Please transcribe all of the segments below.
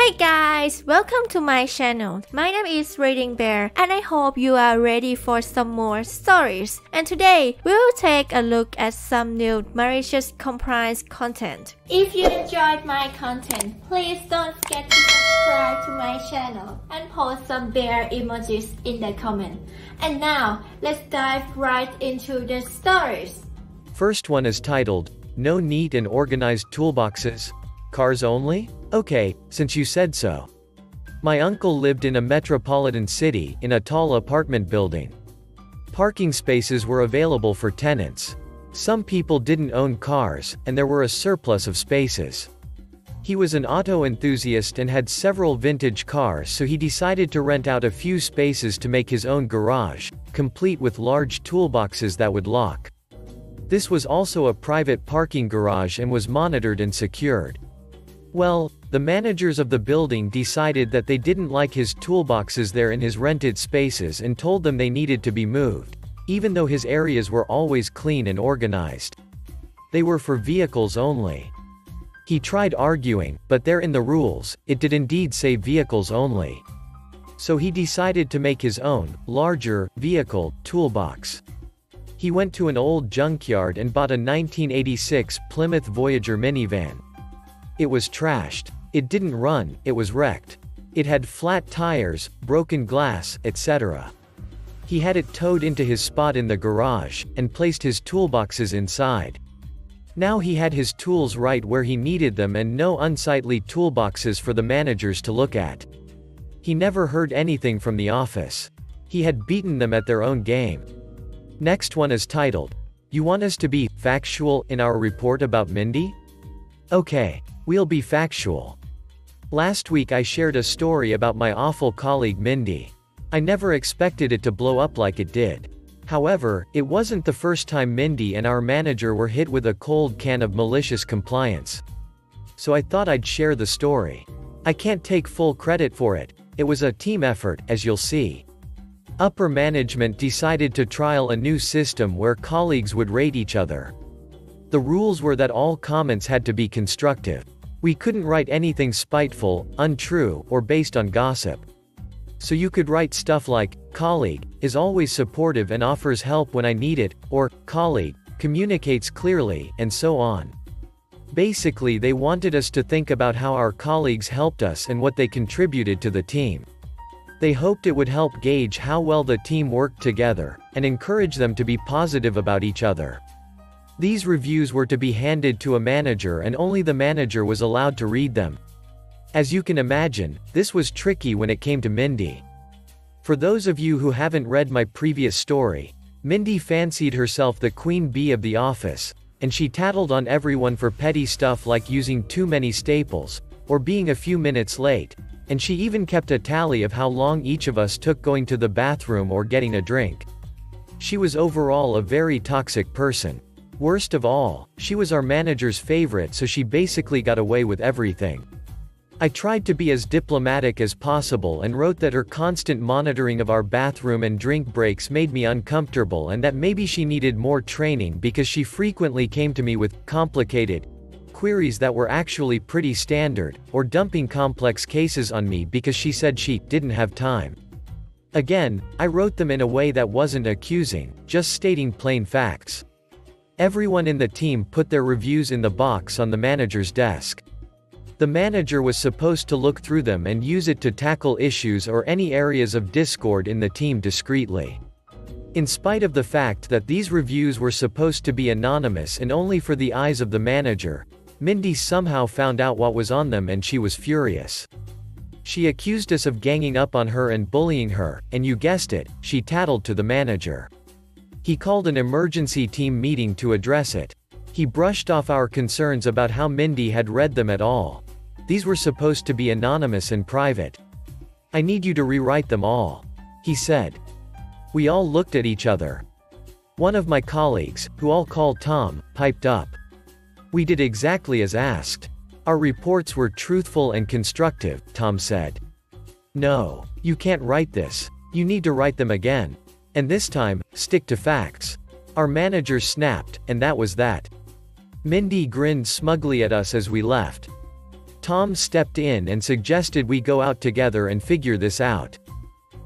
Hey guys, welcome to my channel. My name is ReadingBear and I hope you are ready for some more stories. And today, we will take a look at some new malicious compliance content. If you enjoyed my content, please don't forget to subscribe to my channel and post some bear emojis in the comment. And now, let's dive right into the stories. First one is titled, No Neat and Organized Toolboxes? Cars only? Okay, since you said so. My uncle lived in a metropolitan city, in a tall apartment building. Parking spaces were available for tenants. Some people didn't own cars, and there were a surplus of spaces. He was an auto enthusiast and had several vintage cars, so he decided to rent out a few spaces to make his own garage, complete with large toolboxes that would lock. This was also a private parking garage and was monitored and secured. Well, the managers of the building decided that they didn't like his toolboxes there in his rented spaces and told them they needed to be moved, even though his areas were always clean and organized. They were for vehicles only. He tried arguing, but there in the rules, it did indeed say vehicles only. So he decided to make his own, larger, vehicle, toolbox. He went to an old junkyard and bought a 1986 Plymouth Voyager minivan. It was trashed. It didn't run, it was wrecked. It had flat tires, broken glass, etc. He had it towed into his spot in the garage, and placed his toolboxes inside. Now he had his tools right where he needed them and no unsightly toolboxes for the managers to look at. He never heard anything from the office. He had beaten them at their own game. Next one is titled, You Want Us to Be Factual in Our Report About Mindy? Okay. We'll be factual. Last week I shared a story about my awful colleague Mindy. I never expected it to blow up like it did. However, it wasn't the first time Mindy and our manager were hit with a cold can of malicious compliance. So I thought I'd share the story. I can't take full credit for it. It was a team effort, as you'll see. Upper management decided to trial a new system where colleagues would rate each other. The rules were that all comments had to be constructive. We couldn't write anything spiteful, untrue, or based on gossip. So you could write stuff like, colleague, is always supportive and offers help when I need it, or, colleague, communicates clearly, and so on. Basically they wanted us to think about how our colleagues helped us and what they contributed to the team. They hoped it would help gauge how well the team worked together, and encourage them to be positive about each other. These reviews were to be handed to a manager and only the manager was allowed to read them. As you can imagine, this was tricky when it came to Mindy. For those of you who haven't read my previous story, Mindy fancied herself the queen bee of the office, and she tattled on everyone for petty stuff like using too many staples, or being a few minutes late, and she even kept a tally of how long each of us took going to the bathroom or getting a drink. She was overall a very toxic person. Worst of all, she was our manager's favorite, so she basically got away with everything. I tried to be as diplomatic as possible and wrote that her constant monitoring of our bathroom and drink breaks made me uncomfortable and that maybe she needed more training because she frequently came to me with complicated queries that were actually pretty standard, or dumping complex cases on me because she said she didn't have time. Again, I wrote them in a way that wasn't accusing, just stating plain facts. Everyone in the team put their reviews in the box on the manager's desk. The manager was supposed to look through them and use it to tackle issues or any areas of discord in the team discreetly. In spite of the fact that these reviews were supposed to be anonymous and only for the eyes of the manager, Mindy somehow found out what was on them and she was furious. She accused us of ganging up on her and bullying her, and you guessed it, she tattled to the manager. He called an emergency team meeting to address it. He brushed off our concerns about how Mindy had read them at all. These were supposed to be anonymous and private. I need you to rewrite them all, he said. We all looked at each other. One of my colleagues, who I'll call Tom, piped up. We did exactly as asked. Our reports were truthful and constructive, Tom said. No, you can't write this. You need to write them again. And this time, stick to facts. Our manager snapped, and that was that. Mindy grinned smugly at us as we left. Tom stepped in and suggested we go out together and figure this out.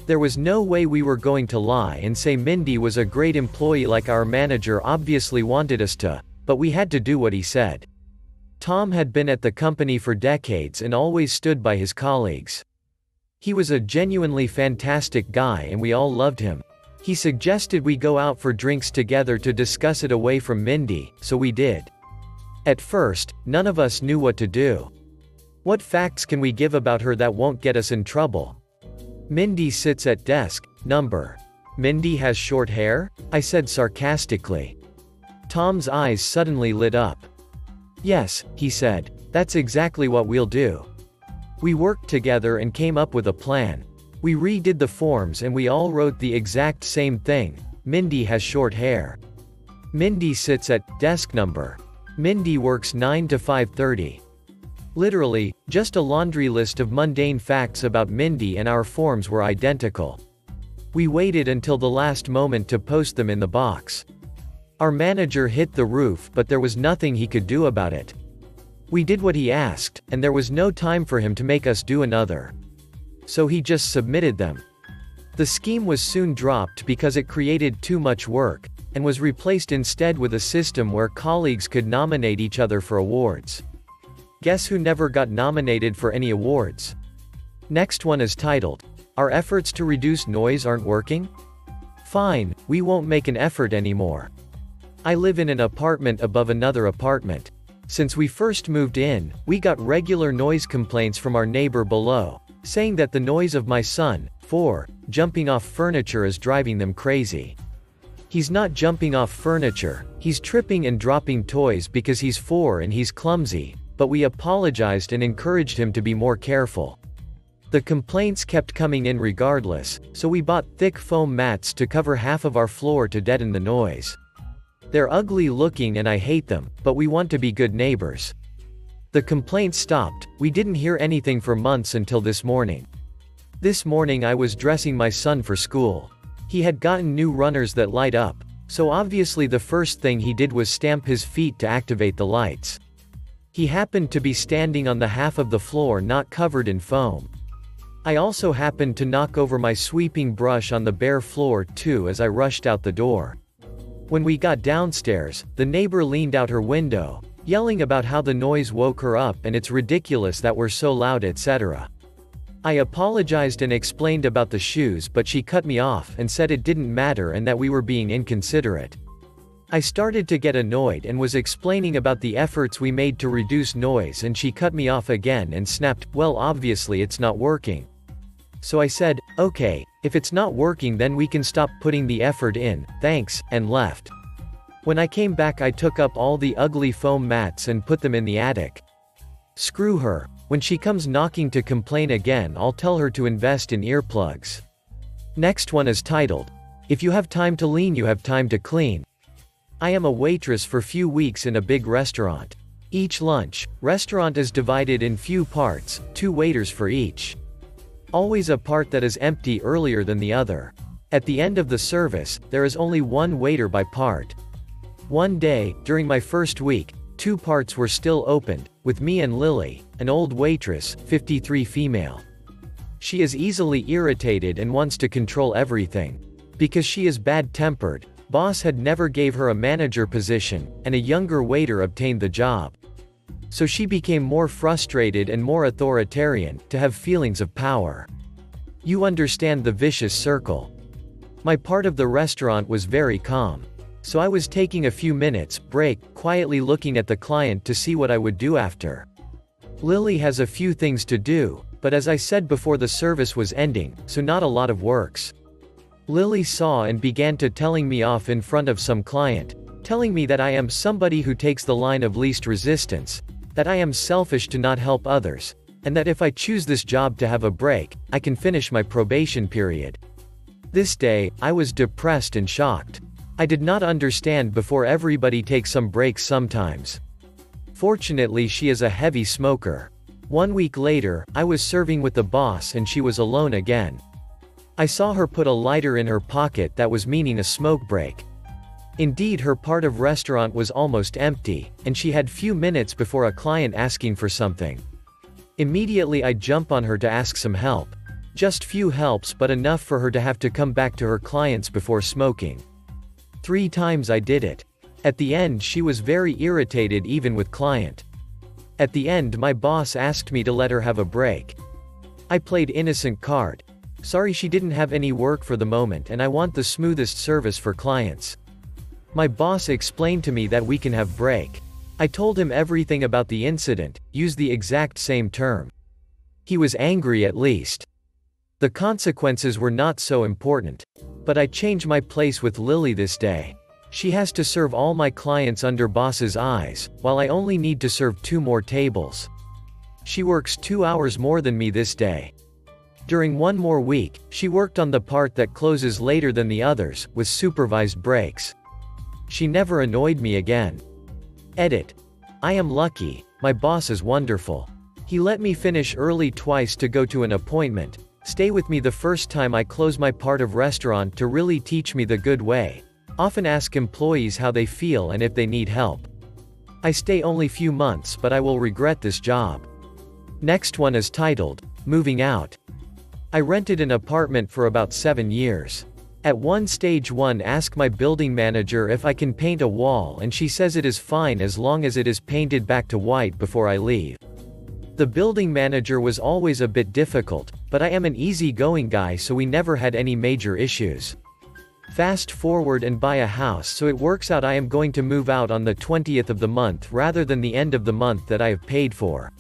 There was no way we were going to lie and say Mindy was a great employee like our manager obviously wanted us to, but we had to do what he said. Tom had been at the company for decades and always stood by his colleagues. He was a genuinely fantastic guy and we all loved him. He suggested we go out for drinks together to discuss it away from Mindy, so we did. At first, none of us knew what to do. What facts can we give about her that won't get us in trouble? Mindy sits at desk, number. Mindy has short hair? I said sarcastically. Tom's eyes suddenly lit up. Yes, he said, that's exactly what we'll do. We worked together and came up with a plan. We redid the forms and we all wrote the exact same thing. Mindy has short hair. Mindy sits at desk number. Mindy works 9 to 5:30. Literally, just a laundry list of mundane facts about Mindy and our forms were identical. We waited until the last moment to post them in the box. Our manager hit the roof but there was nothing he could do about it. We did what he asked, and there was no time for him to make us do another. So he just submitted them. The scheme was soon dropped because it created too much work, and was replaced instead with a system where colleagues could nominate each other for awards. Guess who never got nominated for any awards? Next one is titled, "Our efforts to reduce noise aren't working?" Fine, we won't make an effort anymore. I live in an apartment above another apartment. Since we first moved in, we got regular noise complaints from our neighbor below, saying that the noise of my son, 4, jumping off furniture is driving them crazy. He's not jumping off furniture, he's tripping and dropping toys because he's 4 and he's clumsy, but we apologized and encouraged him to be more careful. The complaints kept coming in regardless, so we bought thick foam mats to cover half of our floor to deaden the noise. They're ugly looking and I hate them, but we want to be good neighbors. The complaints stopped, we didn't hear anything for months until this morning. This morning I was dressing my son for school. He had gotten new runners that light up, so obviously the first thing he did was stamp his feet to activate the lights. He happened to be standing on the half of the floor not covered in foam. I also happened to knock over my sweeping brush on the bare floor too as I rushed out the door. When we got downstairs, the neighbor leaned out her window, yelling about how the noise woke her up and it's ridiculous that we're so loud, etc. I apologized and explained about the shoes, but she cut me off and said it didn't matter and that we were being inconsiderate. I started to get annoyed and was explaining about the efforts we made to reduce noise and she cut me off again and snapped, "Well, obviously it's not working." So I said, "Okay, if it's not working then we can stop putting the effort in, thanks," and left. When I came back I took up all the ugly foam mats and put them in the attic. Screw her. When she comes knocking to complain again I'll tell her to invest in earplugs. Next one is titled, "If you have time to lean you have time to clean." I am a waitress for few weeks in a big restaurant. Each lunch, restaurant is divided in few parts, 2 waiters for each. Always a part that is empty earlier than the other. At the end of the service, there is only 1 waiter by part. One day, during my first week, 2 parts were still opened, with me and Lily, an old waitress, 53 female. She is easily irritated and wants to control everything. Because she is bad-tempered, boss had never gave her a manager position, and a younger waiter obtained the job. So she became more frustrated and more authoritarian, to have feelings of power. You understand the vicious circle. My part of the restaurant was very calm. So I was taking a few minutes break, quietly looking at the client to see what I would do after. Lily has a few things to do, but as I said before the service was ending, so not a lot of works. Lily saw and began to telling me off in front of some client, telling me that I am somebody who takes the line of least resistance, that I am selfish to not help others, and that if I choose this job to have a break, I can finish my probation period. This day, I was depressed and shocked. I did not understand before everybody takes some breaks sometimes. Fortunately she is a heavy smoker. 1 week later, I was serving with the boss and she was alone again. I saw her put a lighter in her pocket that was meaning a smoke break. Indeed her part of restaurant was almost empty, and she had few minutes before a client asking for something. Immediately I jump on her to ask some help. Just few helps but enough for her to have to come back to her clients before smoking. 3 times I did it. At the end she was very irritated even with client. At the end my boss asked me to let her have a break. I played innocent card. Sorry she didn't have any work for the moment and I want the smoothest service for clients. My boss explained to me that we can have break. I told him everything about the incident, used the exact same term. He was angry at least. The consequences were not so important. But I changed my place with Lily this day. She has to serve all my clients under boss's eyes, while I only need to serve 2 more tables. She works 2 hours more than me this day. During 1 more week, she worked on the part that closes later than the others, with supervised breaks. She never annoyed me again. Edit. I am lucky, my boss is wonderful. He let me finish early twice to go to an appointment, stay with me the first time I close my part of restaurant to really teach me the good way. Often ask employees how they feel and if they need help. I stay only few months but I will regret this job. Next one is titled, Moving Out. I rented an apartment for about 7 years. At one stage ask my building manager if I can paint a wall and she says it is fine as long as it is painted back to white before I leave. The building manager was always a bit difficult, but I am an easygoing guy so we never had any major issues. Fast forward and buy a house so it works out I am going to move out on the 20th of the month rather than the end of the month that I have paid for.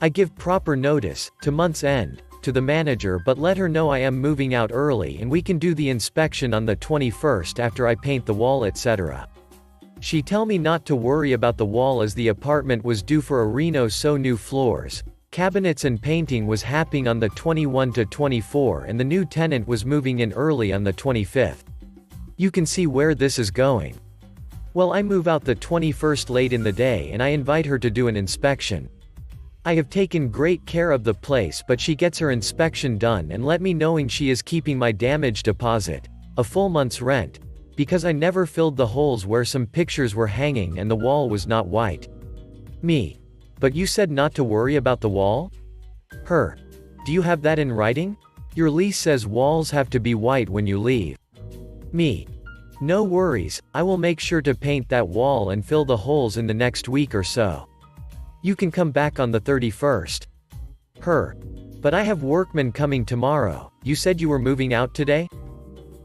I give proper notice, to month's end, to the manager but let her know I am moving out early and we can do the inspection on the 21st after I paint the wall etc. She tell me not to worry about the wall as the apartment was due for a reno so new floors, cabinets and painting was happening on the 21 to 24 and the new tenant was moving in early on the 25th. You can see where this is going. Well I move out the 21st late in the day and I invite her to do an inspection. I have taken great care of the place but she gets her inspection done and let me knowing she is keeping my damage deposit, a full month's rent, because I never filled the holes where some pictures were hanging and the wall was not white. Me. But you said not to worry about the wall? Her. Do you have that in writing? Your lease says walls have to be white when you leave. Me. No worries, I will make sure to paint that wall and fill the holes in the next week or so. You can come back on the 31st. Her. But I have workmen coming tomorrow, you said you were moving out today?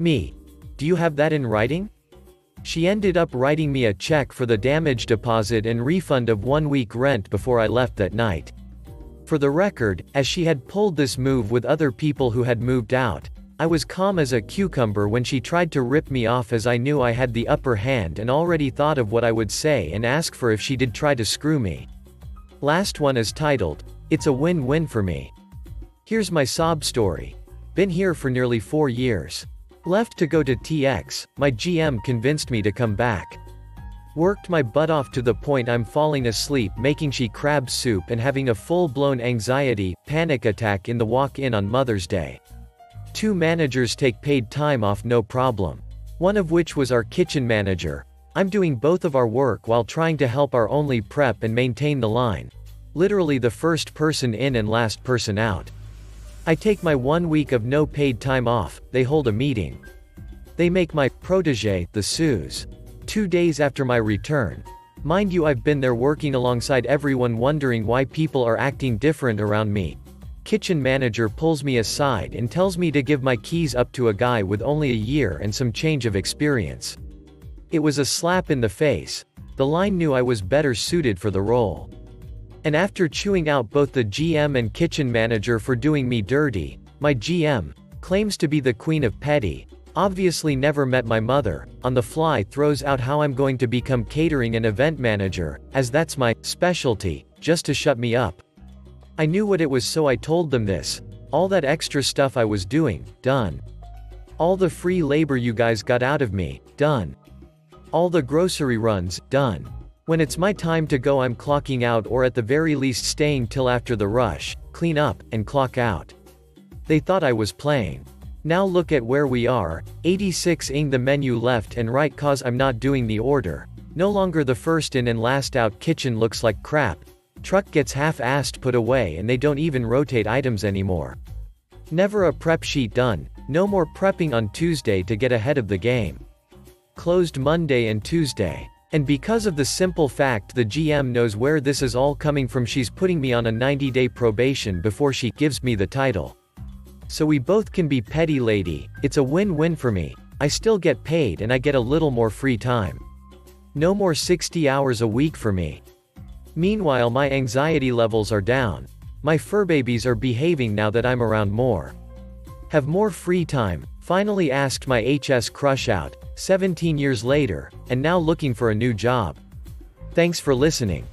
Me. Do you have that in writing? She ended up writing me a check for the damage deposit and refund of 1 week rent before I left that night. For the record, as she had pulled this move with other people who had moved out, I was calm as a cucumber when she tried to rip me off as I knew I had the upper hand and already thought of what I would say and ask for if she did try to screw me. Last one is titled, It's a Win-Win for Me. Here's my sob story. Been here for nearly 4 years. Left to go to TX, my GM convinced me to come back. Worked my butt off to the point I'm falling asleep making she crab soup and having a full-blown anxiety, panic attack in the walk-in on Mother's Day. 2 managers take paid time off no problem. One of which was our kitchen manager. I'm doing both of our work while trying to help our only prep and maintain the line. Literally the first person in and last person out. I take my 1 week of no paid time off, they hold a meeting. They make my protege, the Suze. 2 days after my return. Mind you I've been there working alongside everyone wondering why people are acting different around me. Kitchen manager pulls me aside and tells me to give my keys up to a guy with only a year and some change of experience. It was a slap in the face. The line knew I was better suited for the role. And after chewing out both the GM and kitchen manager for doing me dirty, my GM claims to be the queen of petty, obviously never met my mother, on the fly throws out how I'm going to become catering and event manager, as that's my specialty, just to shut me up. I knew what it was so I told them this. All that extra stuff I was doing, done. All the free labor you guys got out of me, done. All the grocery runs, done. When it's my time to go I'm clocking out or at the very least staying till after the rush, clean up, and clock out. They thought I was playing. Now look at where we are, 86ing the menu left and right cause I'm not doing the order. No longer the first in and last out kitchen looks like crap. Truck gets half-assed put away and they don't even rotate items anymore. Never a prep sheet done, no more prepping on Tuesday to get ahead of the game. Closed Monday and Tuesday. And because of the simple fact the GM knows where this is all coming from, she's putting me on a 90-day probation before she gives me the title. So we both can be petty lady, it's a win-win for me. I still get paid and I get a little more free time. No more 60 hours a week for me. Meanwhile my anxiety levels are down. My fur babies are behaving now that I'm around more. Have more free time, finally asked my HS crush out, 17 years later, and now looking for a new job. Thanks for listening.